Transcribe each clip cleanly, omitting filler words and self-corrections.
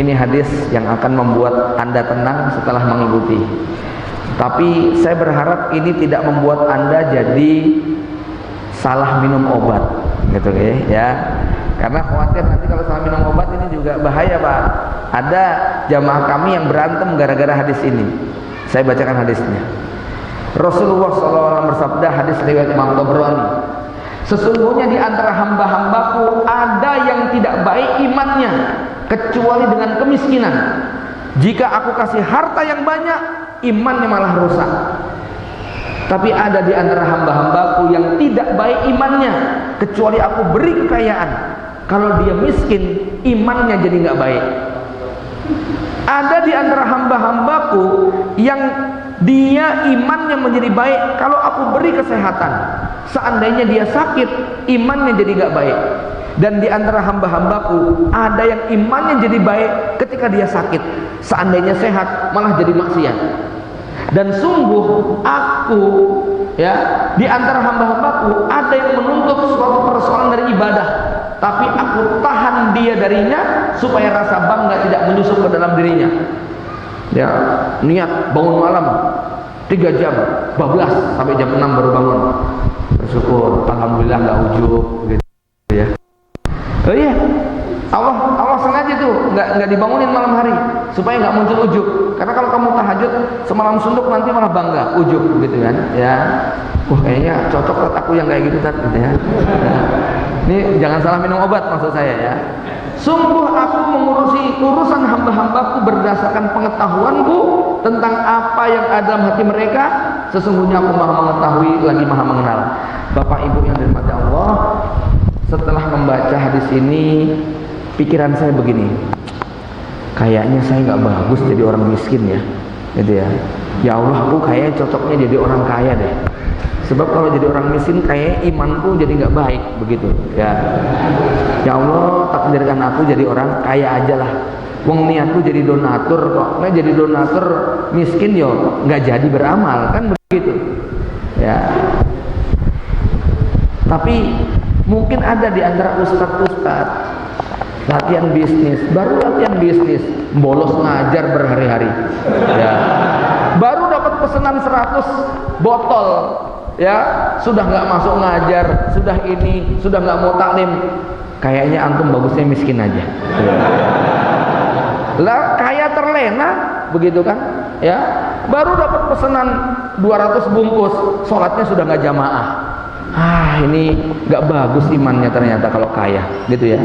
ini hadis yang akan membuat Anda tenang setelah mengikuti. Tapi saya berharap ini tidak membuat Anda jadi salah minum obat, gitu ya. Karena khawatir nanti kalau salah minum obat ini juga bahaya, Pak. Ada jamaah kami yang berantem gara-gara hadis ini. Saya bacakan hadisnya. Rasulullah SAW bersabda, hadis riwayat Imam Tabrani, sesungguhnya di antara hamba-hambaku ada yang tidak baik imannya kecuali dengan kemiskinan. Jika aku kasih harta yang banyak, imannya malah rusak. Tapi ada di antara hamba-hambaku yang tidak baik imannya kecuali aku beri kekayaan. Kalau dia miskin, imannya jadi nggak baik. Ada di antara hamba-hambaku yang dia imannya menjadi baik kalau aku beri kesehatan. Seandainya dia sakit, imannya jadi nggak baik. Dan di antara hamba-hambaku ada yang imannya jadi baik ketika dia sakit. Seandainya sehat, malah jadi maksiat. Dan sungguh aku, ya, di antara hamba-hambaku ada yang menuntut suatu persoalan dari ibadah, tapi aku tahan dia darinya supaya rasa bangga tidak menyusup ke dalam dirinya. Ya, niat bangun malam 3 jam, bablas sampai jam 6 baru bangun. Bersyukur, alhamdulillah nggak ujub, gitu ya. Oh iya, Allah sengaja tuh nggak dibangunin malam hari supaya nggak muncul ujub. Karena kalau kamu tahajud semalam suntuk nanti malah bangga, ujub, gitu kan? Ya, wah kayaknya cocok aku yang kayak gitu tadi, gitu ya. Nah, ini jangan salah minum obat maksud saya ya. Sungguh aku mengurusi urusan hamba-hambaku berdasarkan pengetahuanku tentang apa yang ada dalam hati mereka. Sesungguhnya aku maha mengetahui lagi maha mengenal. Bapak Ibu yang dirahmati Allah, setelah membaca hadis ini, pikiran saya begini, kayaknya saya nggak bagus jadi orang miskin ya, gitu ya. Ya Allah, aku kayaknya cocoknya jadi orang kaya deh. Sebab kalau jadi orang miskin kayak imanku jadi nggak baik, begitu ya. Ya Allah, takdirkan aku jadi orang kaya aja lah. Wong niatku jadi donatur kok, nggak jadi donatur miskin yo nggak jadi beramal, kan begitu ya. Tapi mungkin ada di antara ustadz-ustadz latihan bisnis, baru latihan bisnis, bolos ngajar berhari-hari ya. Baru dapat pesanan 100 botol ya, sudah nggak masuk ngajar, sudah ini, sudah nggak mau taklim. Kayaknya antum bagusnya miskin aja lah, kaya terlena, begitu kan ya. Baru dapat pesanan 200 bungkus, sholatnya sudah nggak jamaah. Ini nggak bagus imannya ternyata kalau kaya, gitu ya.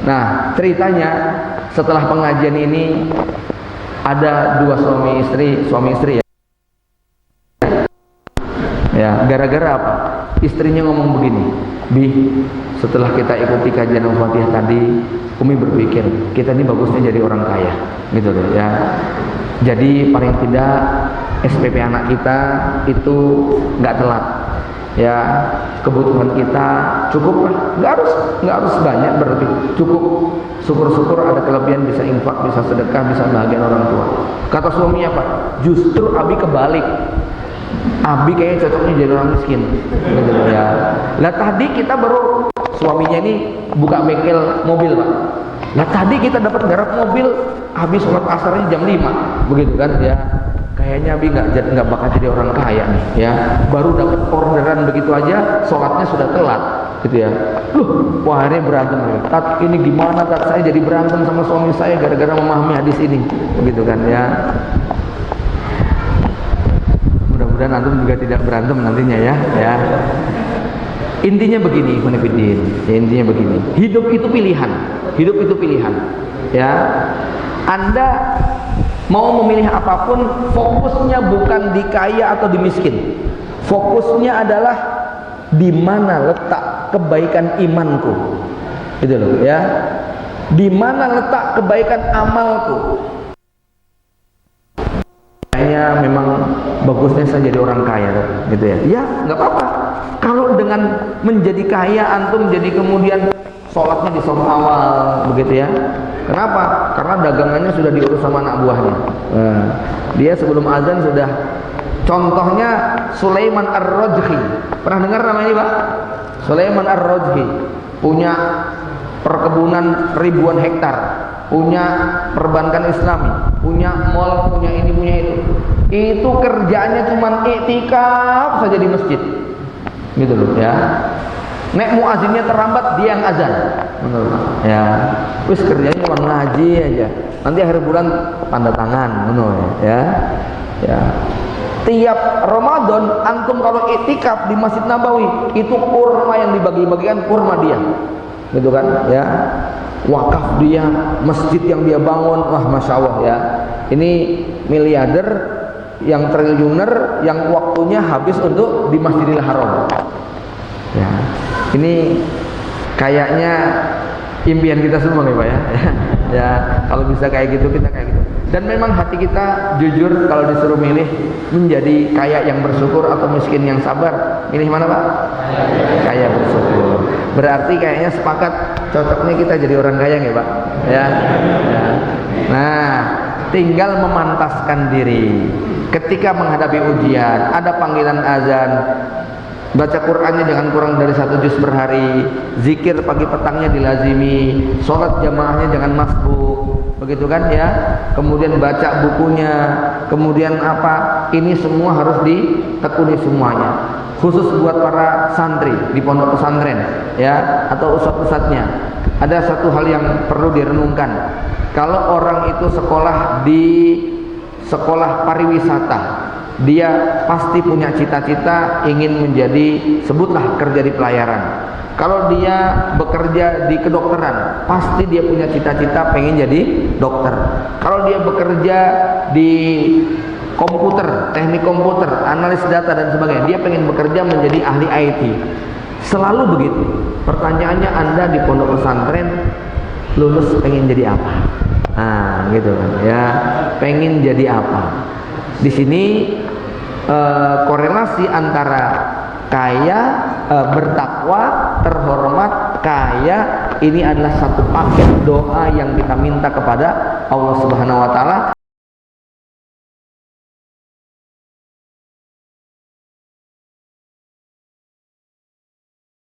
Nah, ceritanya setelah pengajian ini ada 2 suami istri ya. Ya, gara-gara apa? Istrinya ngomong begini, Bi, setelah kita ikuti kajian Al-Fatihah tadi, Umi berpikir kita ini bagusnya jadi orang kaya, gitu loh ya. Jadi paling tidak SPP anak kita itu nggak telat. Ya, kebutuhan kita cukup lah, nggak harus banyak, berarti cukup. Syukur-syukur ada kelebihan, bisa infak, bisa sedekah, bisa bahagian orang tua. Kata suami apa? Justru Abi kebalik. Abi kayaknya cocoknya jadi orang miskin, gitu ya. Lah tadi kita baru, suaminya ini buka bengkel mobil, Pak. Lah tadi kita dapat garap mobil, habis sholat asarnya jam 5, begitu kan ya. Kayaknya Abi nggak bakal jadi orang kaya nih ya. Baru dapat orderan begitu aja, sholatnya sudah telat, gitu ya. Wah, ini berantem. Tat, ini gimana Tat? Saya jadi berantem sama suami saya gara-gara memahami hadis ini, begitu kan ya. Mudah-mudahan antum juga tidak berantem nantinya ya. Intinya begini, intinya begini. Hidup itu pilihan. Ya. Anda mau memilih apapun, fokusnya bukan di kaya atau di miskin. Fokusnya adalah di mana letak kebaikan imanku. Gitu loh ya. Di mana letak kebaikan amalku. Kayaknya memang bagusnya saya jadi orang kaya, gitu ya. Ya, nggak apa-apa. Kalau dengan menjadi kaya antum jadi kemudian sholatnya di shaf awal, begitu ya. Kenapa? Karena dagangannya sudah diurus sama anak buahnya. Dia sebelum azan sudah. Contohnya Sulaiman Ar-Rajhi. Pernah dengar namanya, Pak? Sulaiman Ar-Rajhi punya perkebunan ribuan hektar. punya perbankan Islami, punya mall, punya ini, punya itu kerjaannya cuma iktikaf saja di masjid, gitu loh ya. Nek muazinnya terlambat, dia yang azan, ya. Terus kerjanya cuma ngaji aja. Nanti akhir bulan tanda tangan, ya. Ya. Tiap Ramadan antum kalau iktikaf di Masjid Nabawi, itu kurma yang dibagi-bagikan kurma dia, gitu kan? Ya. Wakaf dia, masjid yang dia bangun, wah masya Allah ya. Ini miliarder yang triliuner yang waktunya habis untuk di Masjidil Haram. Ya, ini kayaknya impian kita semua nih Pak ya. Ya, kalau bisa kayak gitu kita kayak gitu. Dan memang hati kita jujur kalau disuruh milih menjadi kaya yang bersyukur atau miskin yang sabar, milih mana Pak? Kaya bersyukur. Berarti kayaknya sepakat cocoknya kita jadi orang kaya nggak Pak? Ya. Ya. Nah, tinggal memantaskan diri. Ketika menghadapi ujian, ada panggilan azan, baca Qur'annya jangan kurang dari 1 juz per hari, zikir pagi petangnya dilazimi, sholat jamaahnya jangan masbuk, begitu kan ya. Kemudian baca bukunya, kemudian apa, ini semua harus ditekuni semuanya. Khusus buat para santri di pondok pesantren ya, atau ustadz-ustadznya, ada satu hal yang perlu direnungkan. Kalau orang itu sekolah di sekolah pariwisata, dia pasti punya cita-cita ingin menjadi, sebutlah kerja di pelayaran. Kalau dia bekerja di kedokteran, pasti dia punya cita-cita pengen jadi dokter. Kalau dia bekerja di komputer, teknik komputer, analis data dan sebagainya, dia pengen bekerja menjadi ahli IT. Selalu begitu. Pertanyaannya, Anda di pondok pesantren lulus pengen jadi apa? Nah, gitu kan ya. Pengen jadi apa? Di sini korelasi antara kaya, bertakwa, terhormat, kaya, ini adalah satu paket doa yang kita minta kepada Allah Subhanahu wa taala.